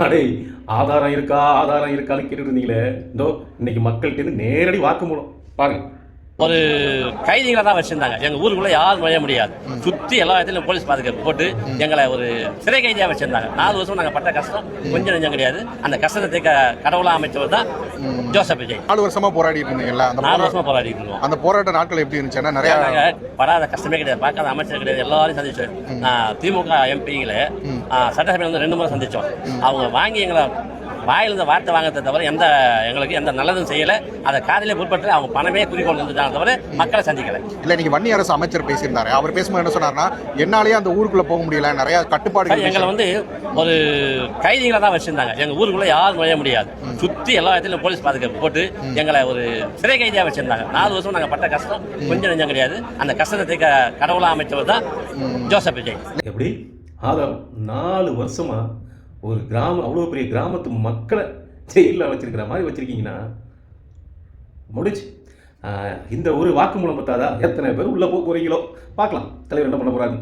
அடே, ஆதாரம் இருக்கா ஆதாரம் இருக்கான்னு கேட்டுட்டு இருந்தீங்களே, இதோ இன்னைக்கு மக்கள்கிட்ட நேரடி வாக்குமூலம் பாருங்க. ஒரு கைதிகளை தான் வச்சிருந்தாங்க. எங்க ஊருக்குள்ள யாரும் நுழைய முடியாது. சுத்தி எல்லா இடத்துலயும் போலீஸ் பாதுகாப்பு போட்டு எங்களை ஒரு சிறை கைதியா வச்சிருந்தாங்க. 4 வருஷம் நாங்க பட்ட கஷ்டம் கொஞ்சம் நெஞ்சம் கிடையாது. அந்த கஷ்டத்தை கடவுளா அமைச்சவர் தான் ஜோசப் விஜய். 4 வருஷமா போராடிட்டு இருந்தீங்கல்ல, 4 வருஷமா போராடிட்டு இருந்தோம். அந்த போராட்ட நாட்கள் எப்படி இருந்துச்சுன்னா நிறைய நாங்க படாத கஷ்டமே கிடையாது, பார்க்காத அமைச்சர் கிடையாது, எல்லாரையும் சந்திச்சோம். திமுக எம்பிகளை சட்டசபையில் வந்து 2 முறை சந்திச்சோம். அவங்க வாங்கி எங்களை வாயிலிருந்த வார்த்தை வாங்கத்தை தவிர எங்களுக்கு எந்த நல்லதும் செய்யலை. அதை காதிலே பொருட்பட்டு அவங்க பணமே குறிக்கோள் இருந்துட்டாங்க தவிர மக்களை சந்திக்கலை. இல்லை, இன்னைக்கு வன்னி அரசு அமைச்சர் பேசியிருந்தாரு. அவர் பேசும்போது என்ன சொன்னார்னா, என்னாலேயே அந்த ஊருக்குள்ள போக முடியல, நிறைய கட்டுப்பாடுகள். எங்களை வந்து ஒரு கைதிகளை தான் வச்சிருந்தாங்க. எங்க ஊருக்குள்ள யாரும் நுழைய முடியாது. சுத்தி எல்லா இடத்துலயும் போலீஸ் பாதுகாப்பு போட்டு எங்களை ஒரு சிறை கைதியா வச்சிருந்தாங்க. 4 வருஷம் நாங்க பட்ட கஷ்டம் கொஞ்சம் நெஞ்சம் கிடையாது. அந்த கஷ்டத்தை கடவுளா அமைச்சவர் தான் ஜோசப் விஜய். எப்படி ஆதாரம் 4 வருஷமா ஒரு கிராமம், அவ்வளோ பெரிய கிராமத்து மக்களை ஜெயிலில் வச்சிருக்கிற மாதிரி வச்சிருக்கீங்கன்னா முடிச்சு. இந்த ஒரு வாக்குமூலம் பத்தாதா? எத்தனை பேர் உள்ளே போக போகிறீங்களோ பார்க்கலாம் தலைவர் என்ன பண்ண போகிறாங்க.